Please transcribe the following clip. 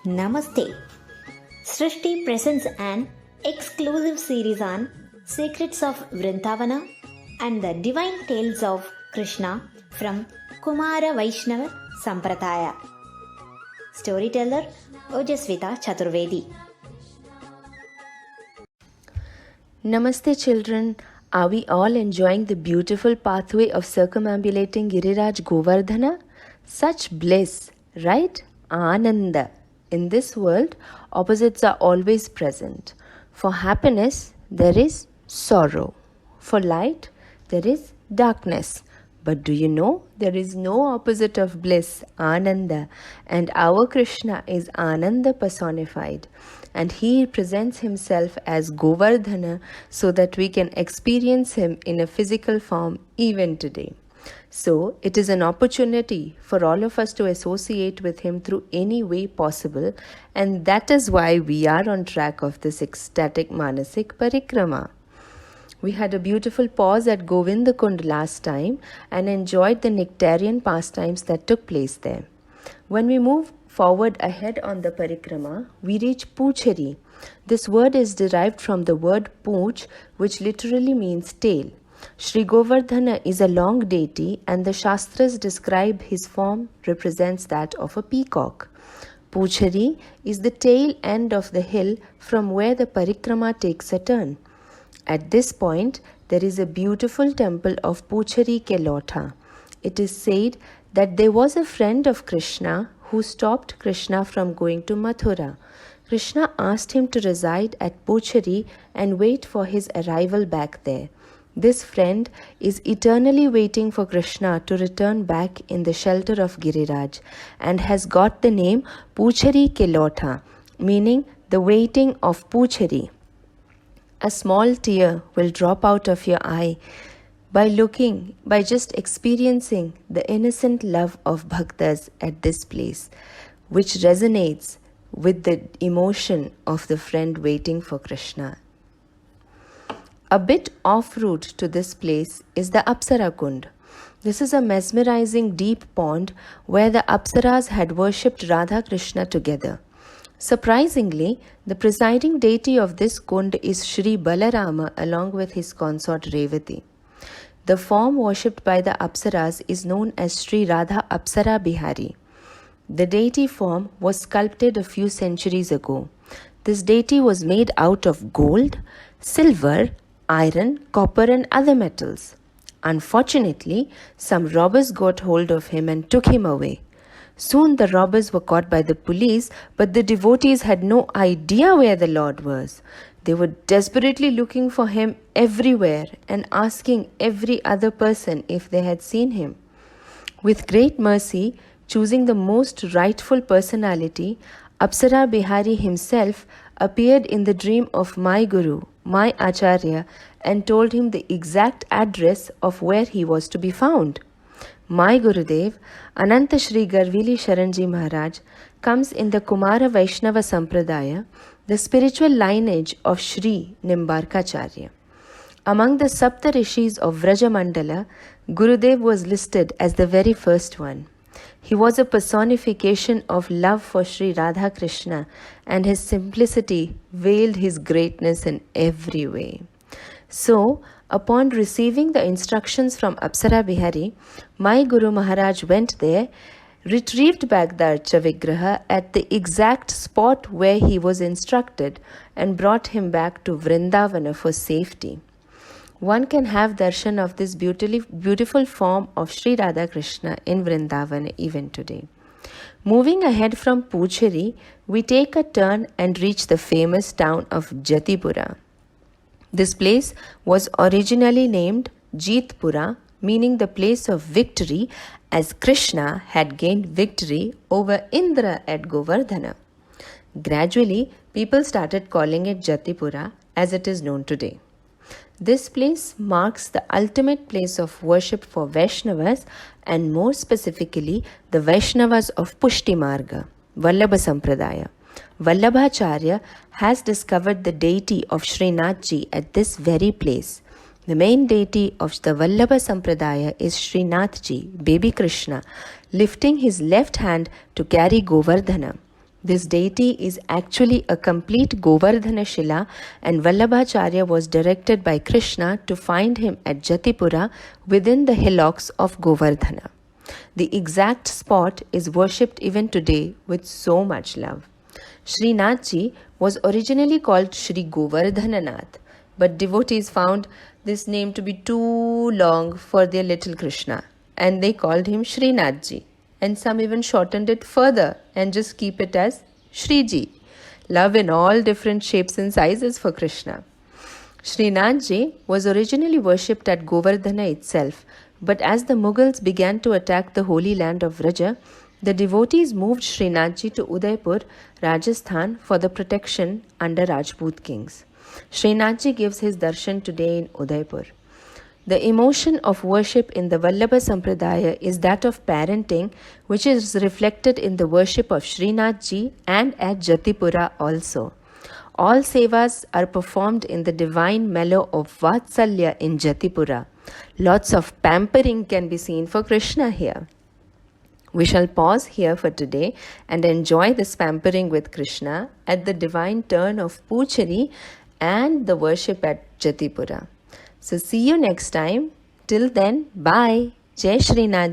Namaste. Srishti presents an exclusive series on Secrets of Vrindavana and the Divine Tales of Krishna from Kumara Vaishnava Sampradaya. Storyteller Ojasvita Chaturvedi. Namaste children. Are we all enjoying the beautiful pathway of circumambulating Giriraj Govardhana? Such bliss, right? Ananda. In this world, opposites are always present. For happiness, there is sorrow. For light, there is darkness. But do you know, there is no opposite of bliss, Ananda, and our Krishna is Ananda personified. And he presents himself as Govardhana so that we can experience him in a physical form even today. So, it is an opportunity for all of us to associate with him through any way possible, and that is why we are on track of this ecstatic Manasik Parikrama. We had a beautiful pause at Govindakund last time and enjoyed the nectarian pastimes that took place there. When we move forward ahead on the Parikrama, we reach Poochari. This word is derived from the word Pooch, which literally means tail. Sri Govardhana is a long deity, and the Shastras describe his form represents that of a peacock. Poochari is the tail end of the hill from where the Parikrama takes a turn. At this point, there is a beautiful temple of Poochari Kelotha. It is said that there was a friend of Krishna who stopped Krishna from going to Mathura. Krishna asked him to reside at Poochari and wait for his arrival back there. This friend is eternally waiting for Krishna to return back in the shelter of Giriraj and has got the name Poochari Kelotha, meaning the waiting of Poochari. A small tear will drop out of your eye by just experiencing the innocent love of bhaktas at this place, which resonates with the emotion of the friend waiting for Krishna. A bit off route to this place is the Apsara Kund. This is a mesmerizing deep pond where the Apsaras had worshipped Radha Krishna together. Surprisingly, the presiding deity of this kund is Sri Balarama along with his consort Revati. The form worshipped by the Apsaras is known as Sri Radha Apsara Bihari. The deity form was sculpted a few centuries ago. This deity was made out of gold, silver, iron, copper and other metals. Unfortunately, some robbers got hold of him and took him away. Soon the robbers were caught by the police, but the devotees had no idea where the Lord was. They were desperately looking for him everywhere and asking every other person if they had seen him. With great mercy, choosing the most rightful personality, Apsara Bihari himself appeared in the dream of my Guru, my Acharya, and told him the exact address of where he was to be found. My Gurudev, Ananta Shri Garvili Sharanji Maharaj, comes in the Kumara Vaishnava Sampradaya, the spiritual lineage of Shri Nimbarkacharya. Among the Sapta Rishis of Vrajamandala, Gurudev was listed as the very first one. He was a personification of love for Sri Radha Krishna, and his simplicity veiled his greatness in every way. So, upon receiving the instructions from Apsara Bihari, my Guru Maharaj went there, retrieved back the Archa Vigraha at the exact spot where he was instructed, and brought him back to Vrindavana for safety. One can have darshan of this beautiful form of Sri Radha Krishna in Vrindavana even today. Moving ahead from Poochari, we take a turn and reach the famous town of Jathipura. This place was originally named Jeetpura, meaning the place of victory, as Krishna had gained victory over Indra at Govardhana. Gradually, people started calling it Jathipura as it is known today. This place marks the ultimate place of worship for Vaishnavas, and more specifically the Vaishnavas of Pushti Marga, Vallabha Sampradaya. Vallabhacharya has discovered the deity of Srinathji at this very place. The main deity of the Vallabha Sampradaya is Srinathji, baby Krishna, lifting his left hand to carry Govardhana. This deity is actually a complete Govardhana Shila, and Vallabhacharya was directed by Krishna to find him at Jathipura within the hillocks of Govardhana. The exact spot is worshipped even today with so much love. Srinathji was originally called Sri Govardhananath, but devotees found this name to be too long for their little Krishna, and they called him Srinathji, and some even shortened it further and just keep it as Shriji. Love in all different shapes and sizes for Krishna. Srinathji was originally worshipped at Govardhana itself, but as the Mughals began to attack the holy land of Vraja, the devotees moved Srinathji to Udaipur, Rajasthan for the protection under Rajput kings. Srinathji gives his darshan today in Udaipur. The emotion of worship in the Vallabha Sampradaya is that of parenting, which is reflected in the worship of Srinathji and at Jathipura also. All sevas are performed in the divine mellow of Vatsalya in Jathipura. Lots of pampering can be seen for Krishna here. We shall pause here for today and enjoy this pampering with Krishna at the divine turn of Poochari and the worship at Jathipura. So see you next time. Till then, bye. Jai Srinath.